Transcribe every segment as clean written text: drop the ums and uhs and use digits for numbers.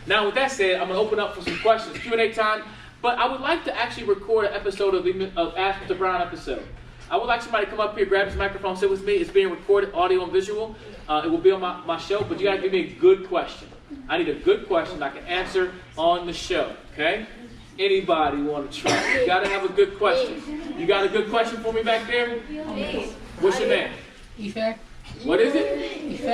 Now, with that said, I'm going to open up for some questions, Q&A time. But I would like to actually record an episode of Ask Mr. Brown episode. I would like somebody to come up here, grab this microphone, sit with me. It's being recorded, audio and visual. It will be on my show, but you got to give me a good question. I need a good question I can answer on the show, okay? Anybody want to try? You got to have a good question. You got a good question for me back there? What's your name? Ife. What is it? Ife.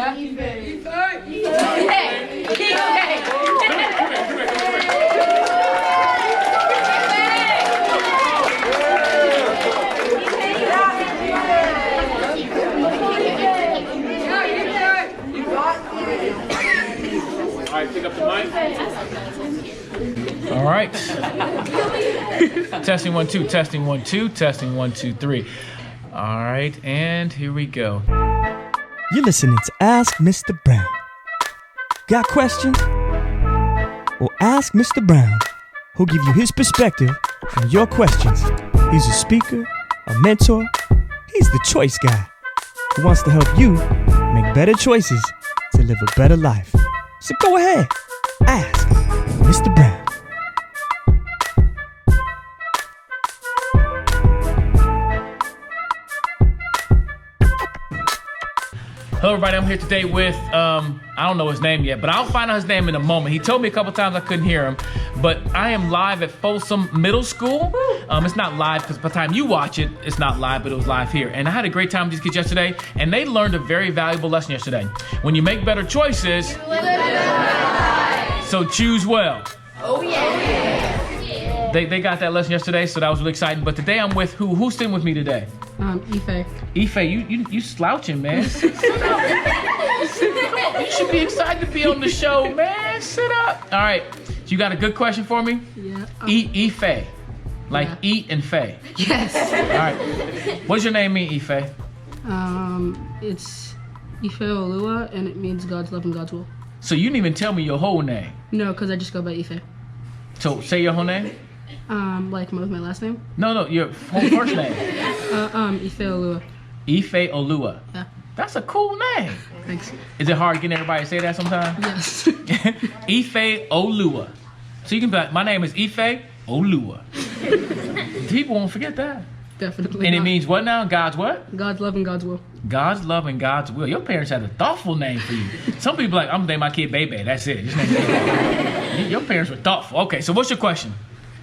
All right, pick up the mic. All right. Testing 1 2, testing 1 2, testing 1 2 3. All right, and here we go. You're listening to Ask Mr. Brown. Got questions? Well, ask Mr. Brown. He'll give you his perspective on your questions. He's a speaker, a mentor. He's the choice guy who wants to help you make better choices to live a better life. So go ahead, ask Mr. Brown. Hello everybody, I'm here today with, I don't know his name yet, but I'll find out his name in a moment. He told me a couple times I couldn't hear him, but I am live at Folsom Middle School. It's not live because by the time you watch it, it's not live, but it was live here. And I had a great time with these kids yesterday, and they learned a very valuable lesson yesterday. When you make better choices, you live a better life. So choose well. Oh yeah. They got that lesson yesterday, so that was really exciting. But today I'm with who? Who's sitting with me today? Ife. Ife, you slouching, man. Sit up. You should be excited to be on the show, man. Sit up. All right. So you got a good question for me? Yeah. Ife. Like eat and Faye. Yes. All right. What does your name mean, Ife? It's Ifeoluwa, and it means God's love and God's will. So you didn't even tell me your whole name. No, because I just go by Ife. So say your whole name? Like with my last name? No, your whole first name. Ifeoluwa. Ifeoluwa. Yeah. That's a cool name. Thanks. Is it hard getting everybody to say that sometimes? Yes. Ifeoluwa. So you can be like, my name is Ifeoluwa. People won't forget that. Definitely. And not. It means what now? God's what? God's love and God's will. God's love and God's will. Your parents had a thoughtful name for you. Some people like, I'm gonna name my kid Bebe. That's it. Just name it Bebe. Your parents were thoughtful. Okay, so what's your question?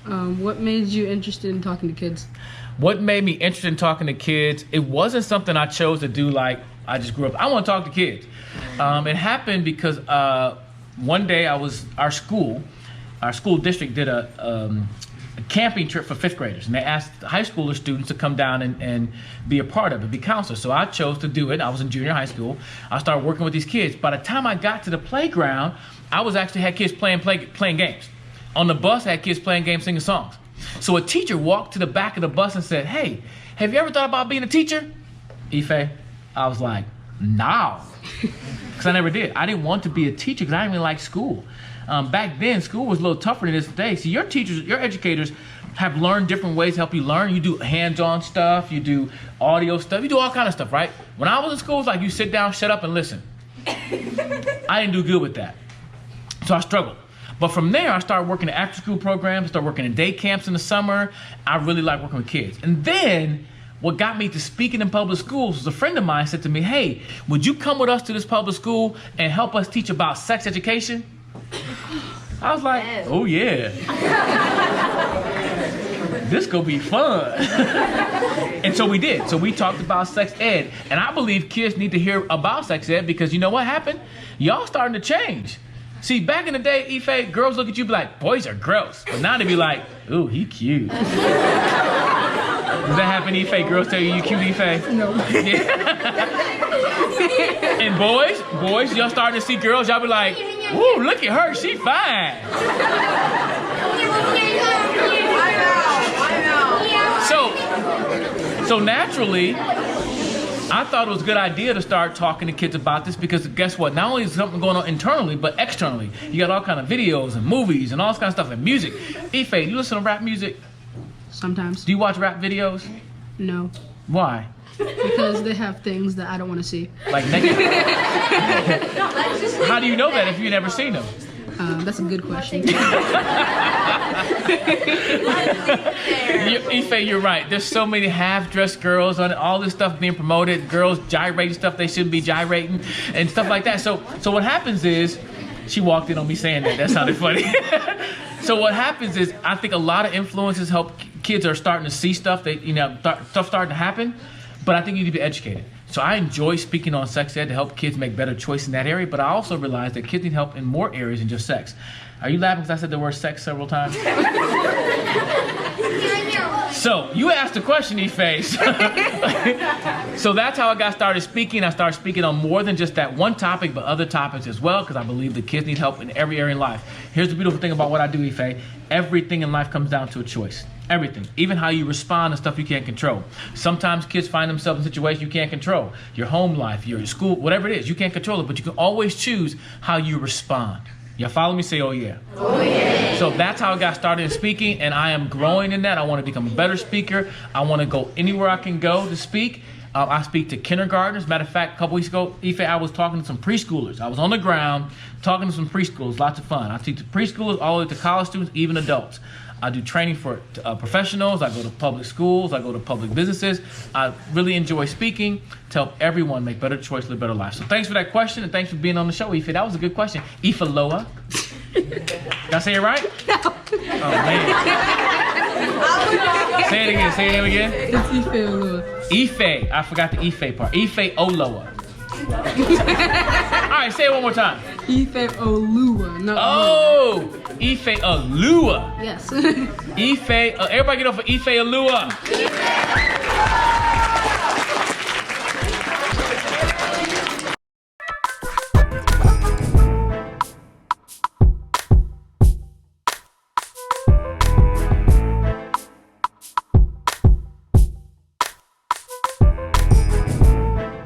What made you interested in talking to kids? What made me interested in talking to kids? It wasn't something I chose to do like I just grew up. I want to talk to kids. It happened because one day our school district did a camping trip for fifth graders, and they asked high schooler students to come down and be a part of it, be counselors. So I chose to do it. I was in junior high school. I started working with these kids. By the time I got to the playground, I had kids playing games. On the bus, I had kids playing games, singing songs. So a teacher walked to the back of the bus and said, "Hey, have you ever thought about being a teacher?" Ife, I was like, "No," because I never did. I didn't want to be a teacher because I didn't really like school. Back then, school was a little tougher than it is today. See, your teachers, your educators have learned different ways to help you learn. You do hands-on stuff, you do audio stuff, you do all kind of stuff, right? When I was in school, it was like you sit down, shut up, and listen. I didn't do good with that. So I struggled. But from there, I started working at after-school programs, started working in day camps in the summer. I really like working with kids. And then, what got me to speaking in public schools was a friend of mine said to me, "Hey, would you come with us to this public school and help us teach about sex education?" I was like, "Oh yeah. This gonna be fun." And so we did. So we talked about sex ed. And I believe kids need to hear about sex ed because you know what happened? Y'all starting to change. See, back in the day, Ife, girls look at you be like, "Boys are gross." But now they be like, "Ooh, he cute." Does that happen, Ife? Girls tell you cute, Ife? No. Yeah. And boys, y'all starting to see girls, y'all be like, "Ooh, look at her, she fine." So naturally, I thought it was a good idea to start talking to kids about this because guess what? Not only is something going on internally, but externally. You got all kind of videos and movies and all this kind of stuff and music. Ife, you listen to rap music? Sometimes. Do you watch rap videos? No. Why? Because they have things that I don't want to see. Like naked? How do you know that if you've never seen them? That's a good question. Ife, you're right. There's so many half-dressed girls on all this stuff being promoted. Girls gyrating stuff they shouldn't be gyrating and stuff like that. So what happens is, she walked in on me saying that. That sounded funny. So what happens is, I think a lot of influences help kids are starting to see stuff. Stuff starting to happen, but I think you need to be educated. So I enjoy speaking on sex ed to help kids make better choices in that area, but I also realize that kids need help in more areas than just sex. Are you laughing because I said the word sex several times? So you asked the question, Ife. So that's how I got started speaking. I started speaking on more than just that one topic, but other topics as well, because I believe the kids need help in every area in life. Here's the beautiful thing about what I do, Ife. Everything in life comes down to a choice. Everything. Even how you respond to stuff you can't control. Sometimes kids find themselves in situations you can't control. Your home life, your school, whatever it is, you can't control it, but you can always choose how you respond. Y'all follow me? Say, oh yeah. Oh yeah. So that's how I got started in speaking, and I am growing in that. I want to become a better speaker. I want to go anywhere I can go to speak. I speak to kindergartners. Matter of fact, a couple weeks ago, Ife, I was talking to some preschoolers. I was on the ground talking to some preschoolers. Lots of fun. I teach preschoolers all the way to college students, even adults. I do training for professionals. I go to public schools. I go to public businesses. I really enjoy speaking to help everyone make better choices, live better lives. So thanks for that question, and thanks for being on the show, Ife. That was a good question. Ifeoluwa. Did I say it right? No. Oh, man. Say it again. Say it again. It's Ifeoluwa. Ife. I forgot the Ife part. Ifeoluwa. All right, say it one more time. Ifeoluwa. No. Oh, Ifeoluwa. Yes. Everybody get off of Ifeoluwa.